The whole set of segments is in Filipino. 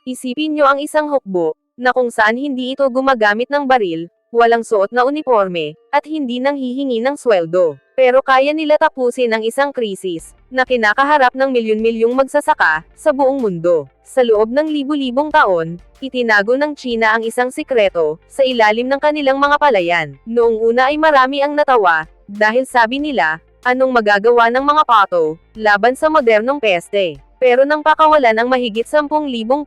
Isipin nyo ang isang hukbo, na kung saan hindi ito gumagamit ng baril, walang suot na uniforme, at hindi nang hihingi ng sweldo. Pero kaya nila tapusin ang isang krisis, na kinakaharap ng milyon-milyong magsasaka, sa buong mundo. Sa loob ng libu-libong taon, itinago ng China ang isang sikreto, sa ilalim ng kanilang mga palayan. Noong una ay marami ang natawa, dahil sabi nila, anong magagawa ng mga pato, laban sa modernong peste. Pero nang pakawalan ang mahigit 10,000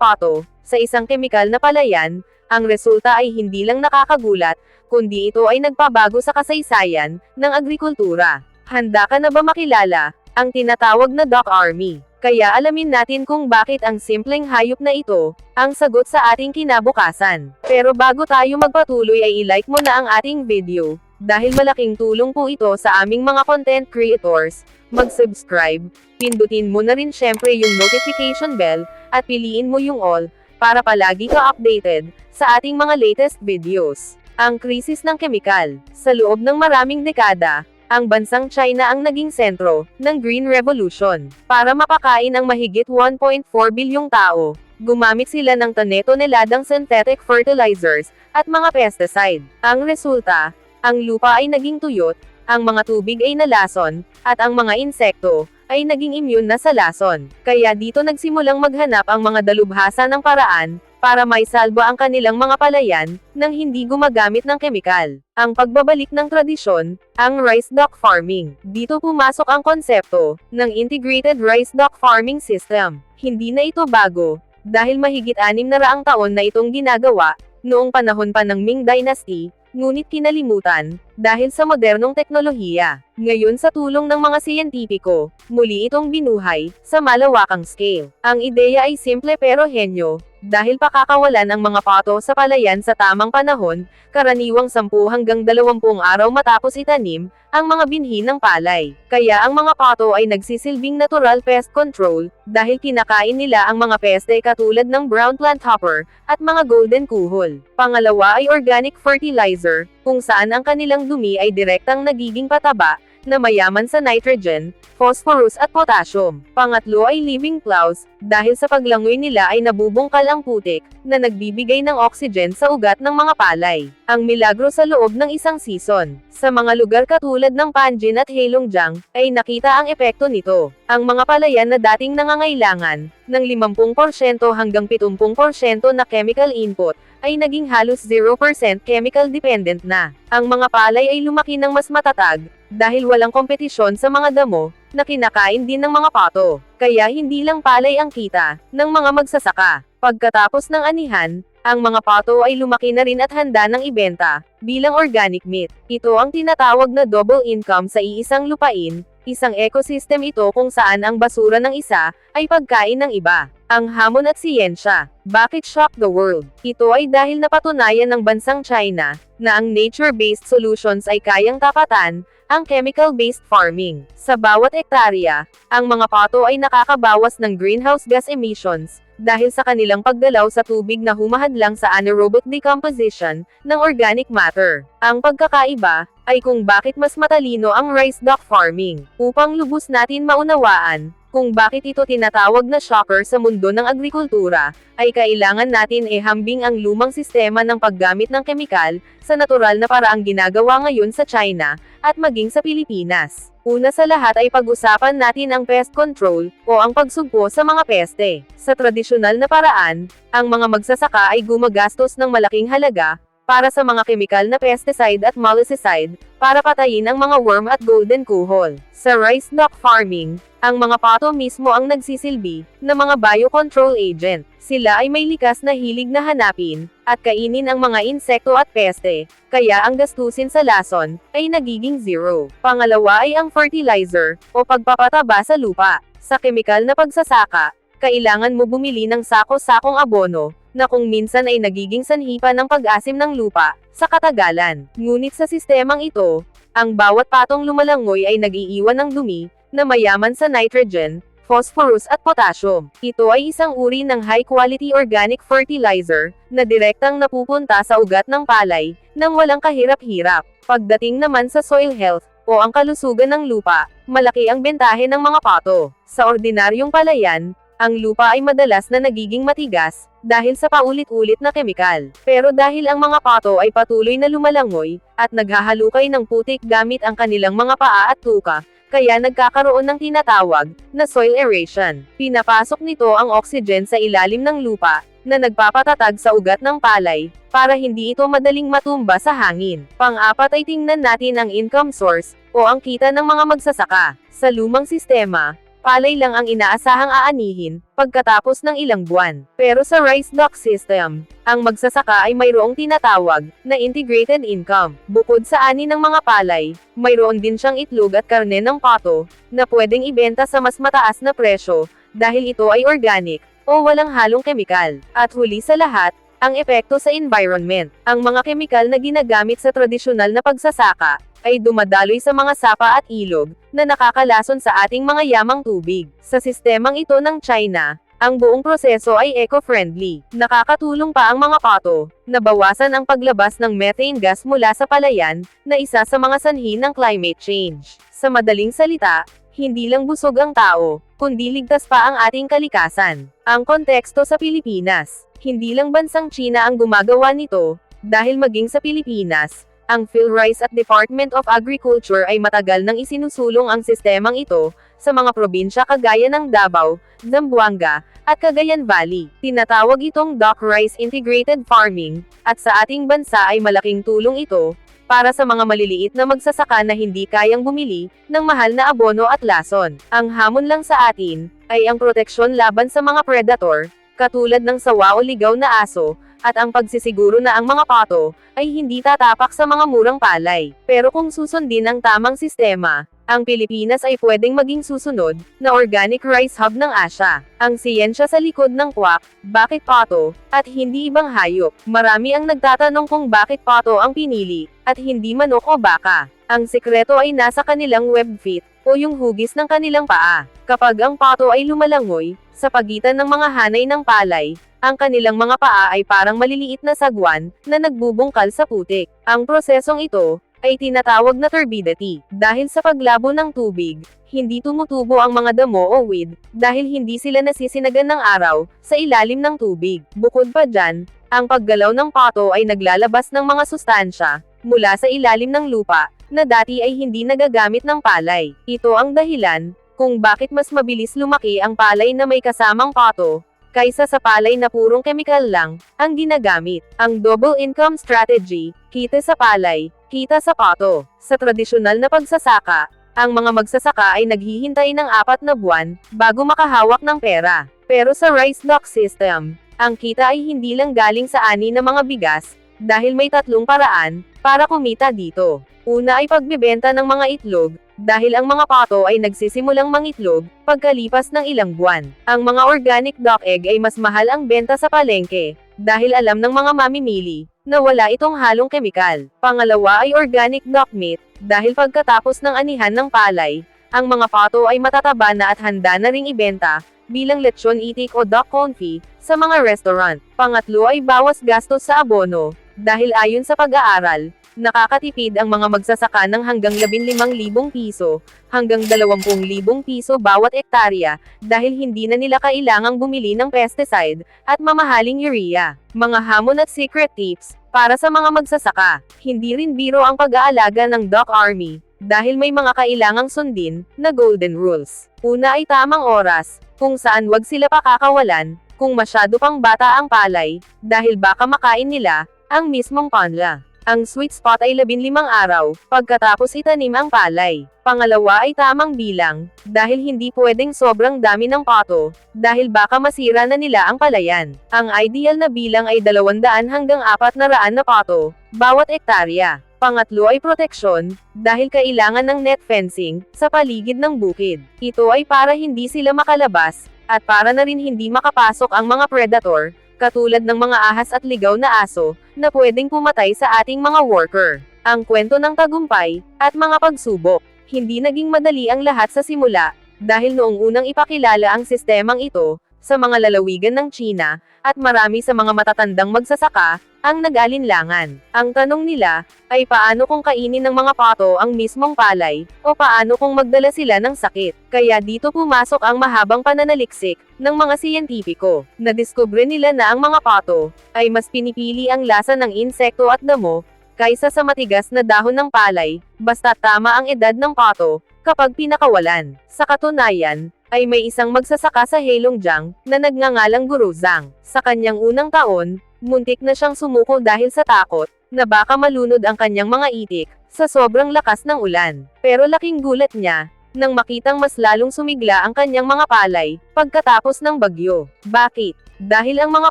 pato, sa isang kemikal na palayan, ang resulta ay hindi lang nakakagulat, kundi ito ay nagpabago sa kasaysayan, ng agrikultura. Handa ka na ba makilala, ang tinatawag na Duck Army? Kaya alamin natin kung bakit ang simpleng hayop na ito, ang sagot sa ating kinabukasan. Pero bago tayo magpatuloy ay i-like mo na ang ating video, dahil malaking tulong po ito sa aming mga content creators. Mag-subscribe, pindutin mo na rin syempre yung notification bell, at piliin mo yung all, para palagi ka updated, sa ating mga latest videos. Ang krisis ng kemikal. Sa loob ng maraming dekada, ang bansang China ang naging sentro, ng Green Revolution. Para mapakain ang mahigit 1.4 bilyong tao, gumamit sila ng tone-toneladang synthetic fertilizers, at mga pesticide. Ang resulta, ang lupa ay naging tuyot, ang mga tubig ay nalason, at ang mga insekto, ay naging immune na sa lason. Kaya dito nagsimulang maghanap ang mga dalubhasa ng paraan, para maisalba ang kanilang mga palayan, nang hindi gumagamit ng kemikal. Ang pagbabalik ng tradisyon, ang rice duck farming. Dito pumasok ang konsepto, ng integrated rice duck farming system. Hindi na ito bago, dahil mahigit 600 taon na itong ginagawa, noong panahon pa ng Ming Dynasty, ngunit kinalimutan, dahil sa modernong teknolohiya. Ngayon sa tulong ng mga siyentipiko, muli itong binuhay, sa malawakang scale. Ang ideya ay simple pero henyo, dahil pakakawalan ang mga pato sa palayan sa tamang panahon, karaniwang 10 hanggang 20 araw matapos itanim, ang mga binhi ng palay. Kaya ang mga pato ay nagsisilbing natural pest control, dahil kinakain nila ang mga peste katulad ng brown plant hopper, at mga golden kuhol. Pangalawa ay organic fertilizer, kung saan ang kanilang dumi ay direktang nagiging pataba, na mayaman sa nitrogen, phosphorus at potassium. Pangatlo ay living clouds, dahil sa paglangoy nila ay nabubungkal ang putik, na nagbibigay ng oxygen sa ugat ng mga palay. Ang milagro sa loob ng isang season. Sa mga lugar katulad ng Panjin at Heilongjiang, ay nakita ang epekto nito. Ang mga palayan na dating nangangailangan, ng 50% hanggang 70% na chemical input, ay naging halos 0% chemical dependent na. Ang mga palay ay lumaki ng mas matatag, dahil walang kompetisyon sa mga damo, na kinakain din ng mga pato. Kaya hindi lang palay ang kita, ng mga magsasaka. Pagkatapos ng anihan, ang mga pato ay lumaki na rin at handa ng ibenta, bilang organic meat. Ito ang tinatawag na double income sa iisang lupain, isang ecosystem ito kung saan ang basura ng isa, ay pagkain ng iba. Ang hamon at siyensya. Bakit shock the world? Ito ay dahil napatunayan ng bansang China, na ang nature-based solutions ay kayang tapatan, ang chemical-based farming. Sa bawat ektarya, ang mga pato ay nakakabawas ng greenhouse gas emissions, dahil sa kanilang paggalaw sa tubig na humahadlang sa anaerobic decomposition, ng organic matter. Ang pagkakaiba, ay kung bakit mas matalino ang rice duck farming. Upang lubos natin maunawaan, kung bakit ito tinatawag na shocker sa mundo ng agrikultura, ay kailangan natin ihambing ang lumang sistema ng paggamit ng kemikal, sa natural na paraang ginagawa ngayon sa China, at maging sa Pilipinas. Una sa lahat ay pag-usapan natin ang pest control, o ang pagsugpo sa mga peste. Sa tradisyonal na paraan, ang mga magsasaka ay gumagastos ng malaking halaga, para sa mga kemikal na pesticide at molasicide, para patayin ang mga worm at golden kuhol. Sa rice duck farming, ang mga pato mismo ang nagsisilbi, na mga biocontrol agent. Sila ay may likas na hilig na hanapin, at kainin ang mga insekto at peste, kaya ang gastusin sa lason, ay nagiging zero. Pangalawa ay ang fertilizer, o pagpapataba sa lupa. Sa kemikal na pagsasaka, kailangan mo bumili ng sako-sakong abono, na kung minsan ay nagiging sanhi pa ng pag-asim ng lupa, sa katagalan. Ngunit sa sistemang ito, ang bawat patong lumalangoy ay nag-iiwan ng dumi, na mayaman sa nitrogen, phosphorus at potassium. Ito ay isang uri ng high-quality organic fertilizer, na direktang napupunta sa ugat ng palay, nang walang kahirap-hirap. Pagdating naman sa soil health, o ang kalusugan ng lupa, malaki ang bentahe ng mga pato. Sa ordinaryong palayan, Ang lupa ay madalas na nagiging matigas, dahil sa paulit-ulit na kemikal. Pero dahil ang mga pato ay patuloy na lumalangoy, at naghahalukay ng putik gamit ang kanilang mga paa at tuka, kaya nagkakaroon ng tinatawag na soil aeration. Pinapasok nito ang oxygen sa ilalim ng lupa, na nagpapatatag sa ugat ng palay, para hindi ito madaling matumba sa hangin. Pang-apat ay tingnan natin ang income source, o ang kita ng mga magsasaka. Sa lumang sistema, palay lang ang inaasahang aanihin, pagkatapos ng ilang buwan. Pero sa rice duct system, ang magsasaka ay mayroong tinatawag na integrated income. Bukod sa ani ng mga palay, mayroon din siyang itlog at karne ng pato, na pwedeng ibenta sa mas mataas na presyo, dahil ito ay organic, o walang halong kemikal. At huli sa lahat, ang epekto sa environment. Ang mga kemikal na ginagamit sa tradisyonal na pagsasaka, ay dumadaloy sa mga sapa at ilog, na nakakalason sa ating mga yamang tubig. Sa sistemang ito ng China, ang buong proseso ay eco-friendly. Nakakatulong pa ang mga pato, na bawasan ang paglabas ng methane gas mula sa palayan, na isa sa mga sanhi ng climate change. Sa madaling salita, hindi lang busog ang tao, kundi ligtas pa ang ating kalikasan. Ang konteksto sa Pilipinas, hindi lang bansang China ang gumagawa nito, dahil maging sa Pilipinas, ang PhilRice at Department of Agriculture ay matagal nang isinusulong ang sistemang ito, sa mga probinsya kagaya ng Davao, Zamboanga, at Cagayan Valley. Tinatawag itong Dock Rice Integrated Farming, at sa ating bansa ay malaking tulong ito, para sa mga maliliit na magsasaka na hindi kayang bumili, ng mahal na abono at lason. Ang hamon lang sa atin, ay ang proteksyon laban sa mga predator, katulad ng sawa o ligaw na aso, at ang pagsisiguro na ang mga pato, ay hindi tatapak sa mga murang palay. Pero kung susundin ang tamang sistema, ang Pilipinas ay pwedeng maging susunod, na organic rice hub ng Asia. Ang siyensya sa likod ng kwak, bakit pato, at hindi ibang hayop. Marami ang nagtatanong kung bakit pato ang pinili, at hindi manok o baka. Ang sikreto ay nasa kanilang web feet, o yung hugis ng kanilang paa. Kapag ang pato ay lumalangoy, sa pagitan ng mga hanay ng palay, ang kanilang mga paa ay parang maliliit na sagwan, na nagbubungkal sa putik. Ang prosesong ito, ay tinatawag na turbidity. Dahil sa paglabo ng tubig, hindi tumutubo ang mga damo o weed, dahil hindi sila nasisinagan ng araw, sa ilalim ng tubig. Bukod pa dyan, ang paggalaw ng pato ay naglalabas ng mga sustansya, mula sa ilalim ng lupa, na dati ay hindi nagagamit ng palay. Ito ang dahilan, kung bakit mas mabilis lumaki ang palay na may kasamang pato, kaysa sa palay na purong kemikal lang, ang ginagamit. Ang double income strategy, kita sa palay, kita sa pato. Sa tradisyonal na pagsasaka, ang mga magsasaka ay naghihintay ng 4 na buwan, bago makahawak ng pera. Pero sa rice duct system, ang kita ay hindi lang galing sa ani ng mga bigas, dahil may 3 paraan, para kumita dito. Una ay pagbebenta ng mga itlog, dahil ang mga pato ay nagsisimulang mangitlog, pagkalipas ng ilang buwan. Ang mga organic duck egg ay mas mahal ang benta sa palengke, dahil alam ng mga mamimili, na wala itong halong kemikal. Pangalawa ay organic duck meat, dahil pagkatapos ng anihan ng palay, ang mga pato ay matataba na at handa na ring ibenta, bilang lechon itik o duck confit, sa mga restaurant. Pangatlo ay bawas gastos sa abono, dahil ayon sa pag-aaral, nakakatipid ang mga magsasaka ng hanggang 15,000 piso, hanggang 20,000 piso bawat ektarya, dahil hindi na nila kailangang bumili ng pesticide, at mamahaling urea. Mga hamon at secret tips, para sa mga magsasaka. Hindi rin biro ang pag-aalaga ng duck army, dahil may mga kailangang sundin, na golden rules. Una ay tamang oras, kung saan wag sila pakakawalan, kung masyado pang bata ang palay, dahil baka makain nila, ang mismong panla. Ang sweet spot ay 15 araw, pagkatapos itanim ang palay. Pangalawa ay tamang bilang, dahil hindi pwedeng sobrang dami ng pato, dahil baka masira na nila ang palayan. Ang ideal na bilang ay 200 hanggang 400 na pato, bawat ektarya. Pangatlo ay proteksyon, dahil kailangan ng net fencing, sa paligid ng bukid. Ito ay para hindi sila makalabas, at para na rin hindi makapasok ang mga predator, katulad ng mga ahas at ligaw na aso, na pwedeng pumatay sa ating mga worker. Ang kwento ng tagumpay, at mga pagsubok. Hindi naging madali ang lahat sa simula, dahil noong unang ipakilala ang sistemang ito, sa mga lalawigan ng China, at marami sa mga matatandang magsasaka ang nag-alinlangan. Ang tanong nila ay paano kung kainin ng mga pato ang mismong palay, o paano kung magdala sila ng sakit. Kaya dito pumasok ang mahabang pananaliksik ng mga siyentipiko. Nadiskubre nila na ang mga pato ay mas pinipili ang lasa ng insekto at damo kaysa sa matigas na dahon ng palay, basta tama ang edad ng pato kapag pinakawalan. Sa katunayan, ay may isang magsasaka sa Heilongjiang na nagngangalang Guru Zhang. Sa kanyang unang taon, muntik na siyang sumuko dahil sa takot na baka malunod ang kanyang mga itik sa sobrang lakas ng ulan. Pero laking gulat niya nang makitang mas lalong sumigla ang kanyang mga palay pagkatapos ng bagyo. Bakit? Dahil ang mga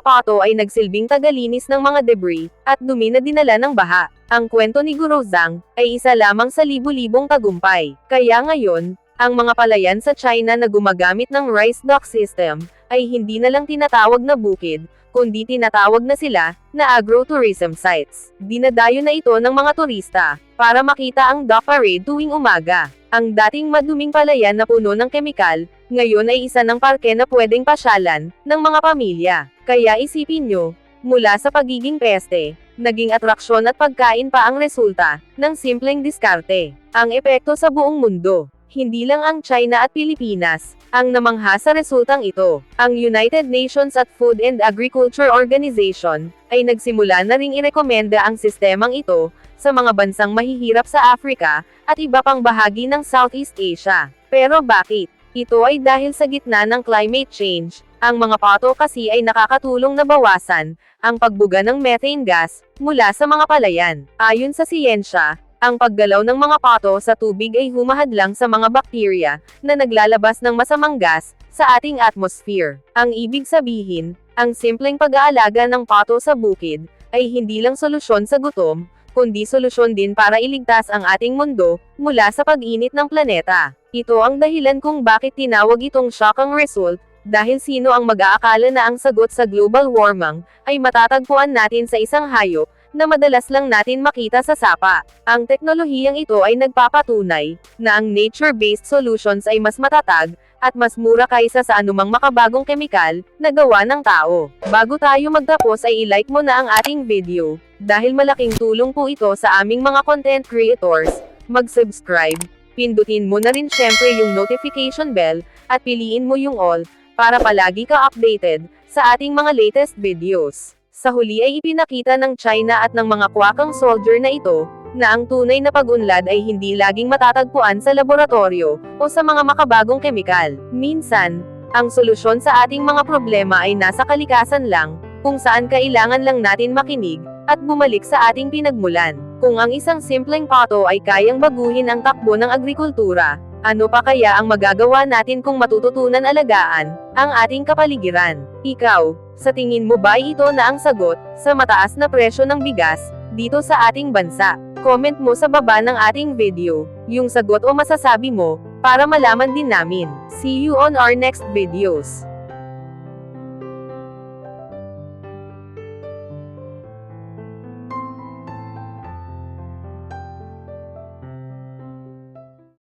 pato ay nagsilbing tagalinis ng mga debris at dumi na dinala ng baha. Ang kwento ni Guru Zhang ay isa lamang sa libu-libong tagumpay. Kaya ngayon, ang mga palayan sa China na gumagamit ng rice dock system ay hindi na lang tinatawag na bukid, kundi tinatawag na sila na agro-tourism sites. Dinadayo na ito ng mga turista para makita ang dock parade tuwing umaga. Ang dating maduming palayan na puno ng kemikal, ngayon ay isa ng parke na pwedeng pasyalan ng mga pamilya. Kaya isipin nyo, mula sa pagiging peste, naging atraksyon at pagkain pa ang resulta ng simpleng diskarte. Ang epekto sa buong mundo. Hindi lang ang China at Pilipinas ang namangha sa resultang ito. Ang United Nations at Food and Agriculture Organization ay nagsimula na ring irekomenda ang sistemang ito sa mga bansang mahihirap sa Africa at iba pang bahagi ng Southeast Asia. Pero bakit? Ito ay dahil sa gitna ng climate change. Ang mga pato kasi ay nakakatulong na bawasan ang pagbuga ng methane gas mula sa mga palayan. Ayon sa siyensya, ang paggalaw ng mga pato sa tubig ay humahadlang sa mga bakterya na naglalabas ng masamang gas sa ating atmosphere. Ang ibig sabihin, ang simpleng pag-aalaga ng pato sa bukid ay hindi lang solusyon sa gutom, kundi solusyon din para iligtas ang ating mundo mula sa pag-init ng planeta. Ito ang dahilan kung bakit tinawag itong shockang result, dahil sino ang mag-aakala na ang sagot sa global warming ay matatagpuan natin sa isang hayop na madalas lang natin makita sa sapa. Ang teknolohiyang ito ay nagpapatunay na ang nature-based solutions ay mas matatag at mas mura kaysa sa anumang makabagong kemikal na gawa ng tao. Bago tayo magtapos ay i-like mo na ang ating video, dahil malaking tulong po ito sa aming mga content creators. Mag-subscribe, pindutin mo na rin syempre yung notification bell, at piliin mo yung all, para palagi ka updated sa ating mga latest videos. Sa huli ay ipinakita ng China at ng mga kwakang soldier na ito, na ang tunay na pag-unlad ay hindi laging matatagpuan sa laboratorio, o sa mga makabagong kemikal. Minsan, ang solusyon sa ating mga problema ay nasa kalikasan lang, kung saan kailangan lang natin makinig, at bumalik sa ating pinagmulan. Kung ang isang simpleng pato ay kayang baguhin ang takbo ng agrikultura, ano pa kaya ang magagawa natin kung matututunan alagaan ang ating kapaligiran? Ikaw, sa tingin mo ba ito na ang sagot sa mataas na presyo ng bigas dito sa ating bansa? Comment mo sa baba ng ating video yung sagot o masasabi mo para malaman din namin. See you on our next videos.